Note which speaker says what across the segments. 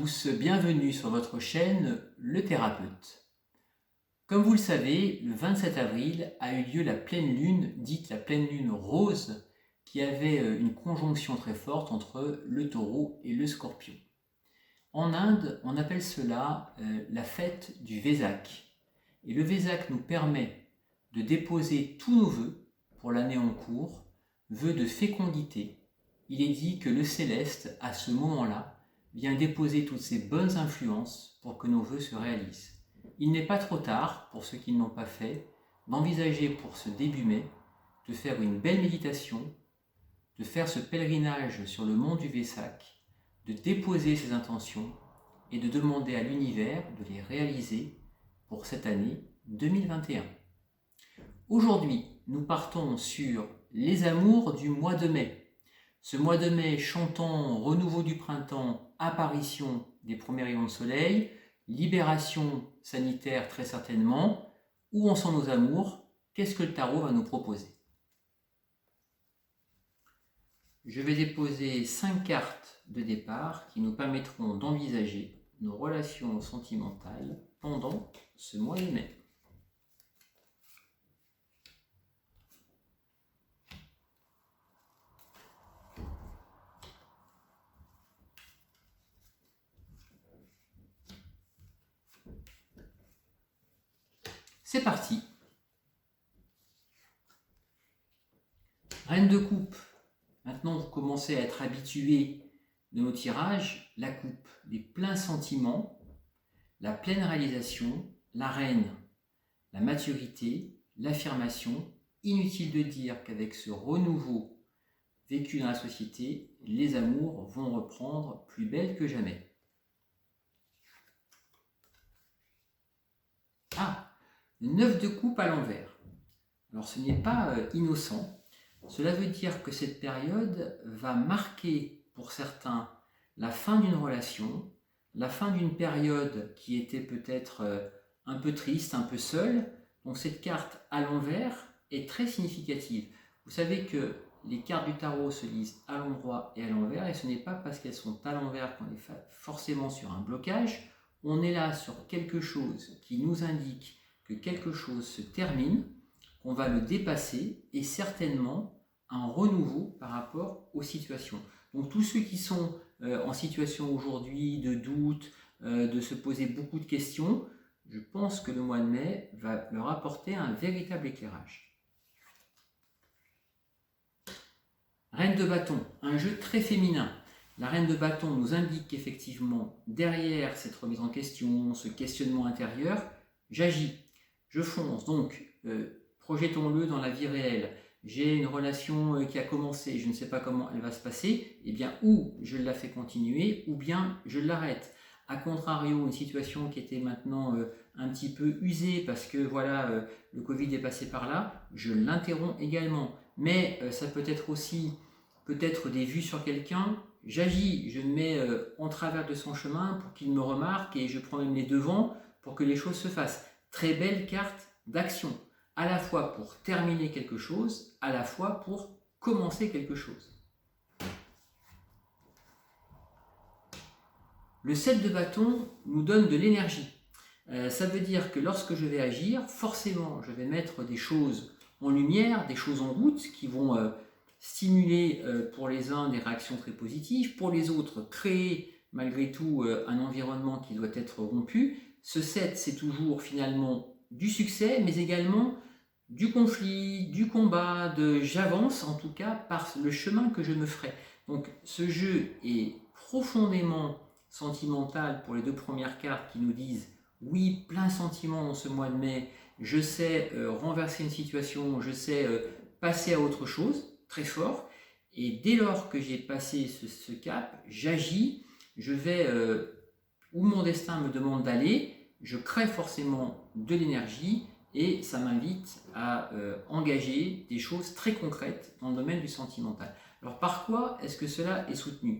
Speaker 1: tous, bienvenue sur votre chaîne Le Thérapeute. Comme vous le savez, le 27 avril a eu lieu la pleine lune, dite la pleine lune rose, qui avait une conjonction très forte entre le taureau et le scorpion. En Inde, on appelle cela la fête du Vesak. Et le Vesak nous permet de déposer tous nos vœux pour l'année en cours, vœux de fécondité. Il est dit que le céleste, à ce moment-là, vient déposer toutes ces bonnes influences pour que nos vœux se réalisent. Il n'est pas trop tard, pour ceux qui ne l'ont pas fait, d'envisager pour ce début mai de faire une belle méditation, de faire ce pèlerinage sur le mont du Vesak, de déposer ses intentions et de demander à l'univers de les réaliser pour cette année 2021. Aujourd'hui, nous partons sur les amours du mois de mai. Ce mois de mai chantant renouveau du printemps, apparition des premiers rayons de soleil, libération sanitaire très certainement. Où en sont nos amours? Qu'est-ce que le tarot va nous proposer? Je vais déposer 5 cartes de départ qui nous permettront d'envisager nos relations sentimentales pendant ce mois de mai. C'est parti. Reine de coupe. Maintenant, vous commencez à être habitué de nos tirages. La coupe, les pleins sentiments, la pleine réalisation, la reine, la maturité, l'affirmation. Inutile de dire qu'avec ce renouveau vécu dans la société, les amours vont reprendre plus belles que jamais. Ah, le 9 de coupe à l'envers. Alors ce n'est pas innocent. Cela veut dire que cette période va marquer pour certains la fin d'une relation, la fin d'une période qui était peut-être un peu triste, un peu seule. Donc cette carte à l'envers est très significative. Vous savez que les cartes du tarot se lisent à l'endroit et à l'envers, et ce n'est pas parce qu'elles sont à l'envers qu'on est forcément sur un blocage. On est là sur quelque chose qui nous indique que quelque chose se termine, qu'on va le dépasser, et certainement un renouveau par rapport aux situations. Donc tous ceux qui sont en situation aujourd'hui de doute, de se poser beaucoup de questions, je pense que le mois de mai va leur apporter un véritable éclairage. Reine de bâton, un jeu très féminin. La reine de bâton nous indique qu'effectivement, derrière cette remise en question, ce questionnement intérieur, j'agis, je fonce. Donc, projetons-le dans la vie réelle. J'ai une relation qui a commencé, je ne sais pas comment elle va se passer, eh bien, ou je la fais continuer, ou bien je l'arrête. A contrario, une situation qui était maintenant un petit peu usée parce que voilà, le Covid est passé par là, je l'interromps également. Mais ça peut être aussi peut-être des vues sur quelqu'un, j'agis, je me mets en travers de son chemin pour qu'il me remarque et je prends même les devants pour que les choses se fassent. Très belle carte d'action, à la fois pour terminer quelque chose, à la fois pour commencer quelque chose. Le 7 de bâton nous donne de l'énergie. Ça veut dire que lorsque je vais agir, forcément, je vais mettre des choses en lumière, des choses en route qui vont stimuler pour les uns des réactions très positives, pour les autres créer malgré tout un environnement qui doit être rompu. Ce 7, c'est toujours finalement du succès, mais également du conflit, du combat, j'avance en tout cas par le chemin que je me ferai. Donc ce jeu est profondément sentimental pour les deux premières cartes qui nous disent oui, plein sentiment dans ce mois de mai, je sais renverser une situation, je sais passer à autre chose, très fort, et dès lors que j'ai passé ce cap, j'agis, je vais où mon destin me demande d'aller, je crée forcément de l'énergie et ça m'invite à engager des choses très concrètes dans le domaine du sentimental. Alors par quoi est-ce que cela est soutenu?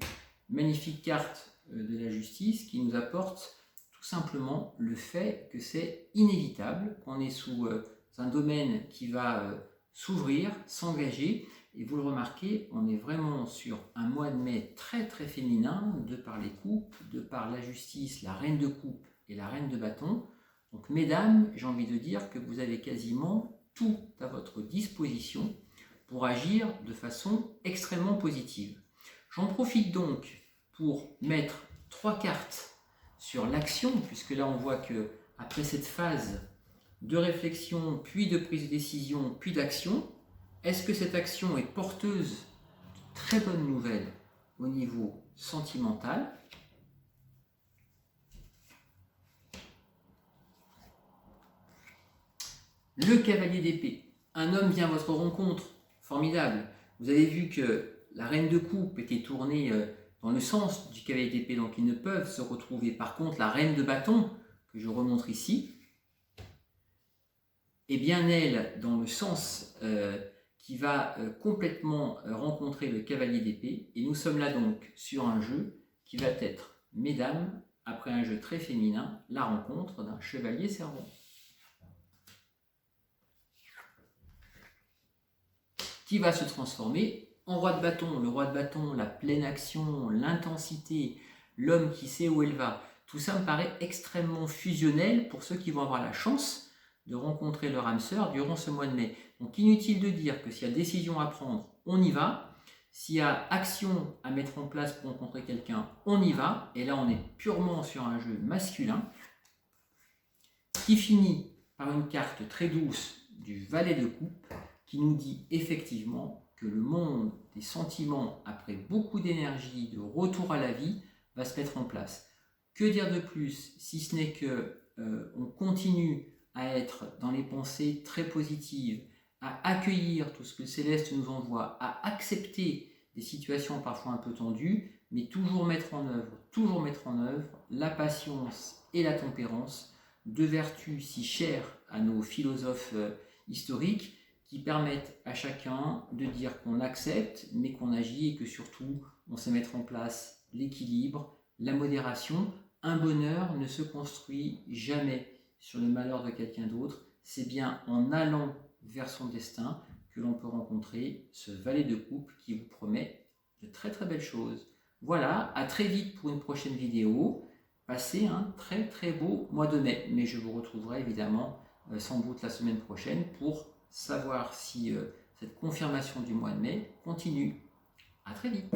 Speaker 1: Magnifique carte de la justice qui nous apporte tout simplement le fait que c'est inévitable, qu'on est sous un domaine qui va s'ouvrir, s'engager. Et vous le remarquez, on est vraiment sur un mois de mai très très féminin, de par les coupes, de par la justice, la reine de coupe et la reine de bâton. Donc mesdames, j'ai envie de dire que vous avez quasiment tout à votre disposition pour agir de façon extrêmement positive. J'en profite donc pour mettre 3 cartes sur l'action, puisque là on voit que après cette phase de réflexion, puis de prise de décision, puis d'action, est-ce que cette action est porteuse de très bonnes nouvelles au niveau sentimental? Le cavalier d'épée. Un homme vient à votre rencontre. Formidable. Vous avez vu que la reine de coupe était tournée dans le sens du cavalier d'épée, donc ils ne peuvent se retrouver. Par contre, la reine de bâton, que je remontre ici, est bien elle dans le sens qui va complètement rencontrer le cavalier d'épée. Et nous sommes là donc sur un jeu qui va être, mesdames, après un jeu très féminin, la rencontre d'un chevalier servant. Qui va se transformer en roi de bâton. Le roi de bâton, la pleine action, l'intensité, l'homme qui sait où elle va. Tout ça me paraît extrêmement fusionnel pour ceux qui vont avoir la chance de rencontrer leur âme sœur durant ce mois de mai. Donc inutile de dire que s'il y a décision à prendre, on y va. S'il y a action à mettre en place pour rencontrer quelqu'un, on y va. Et là, on est purement sur un jeu masculin qui finit par une carte très douce du valet de coupe qui nous dit effectivement que le monde des sentiments, après beaucoup d'énergie, de retour à la vie, va se mettre en place. Que dire de plus, si ce n'est que on continue à être dans les pensées très positives, à accueillir tout ce que le céleste nous envoie, à accepter des situations parfois un peu tendues, mais toujours mettre en œuvre la patience et la tempérance, deux vertus si chères à nos philosophes historiques, qui permettent à chacun de dire qu'on accepte, mais qu'on agit et que surtout, on sait mettre en place l'équilibre, la modération. Un bonheur ne se construit jamais sur le malheur de quelqu'un d'autre. C'est bien en allant vers son destin que l'on peut rencontrer ce valet de coupe qui vous promet de très très belles choses. Voilà, à très vite pour une prochaine vidéo. Passez un très très beau mois de mai. Mais je vous retrouverai évidemment sans doute la semaine prochaine pour savoir si cette confirmation du mois de mai continue. À très vite.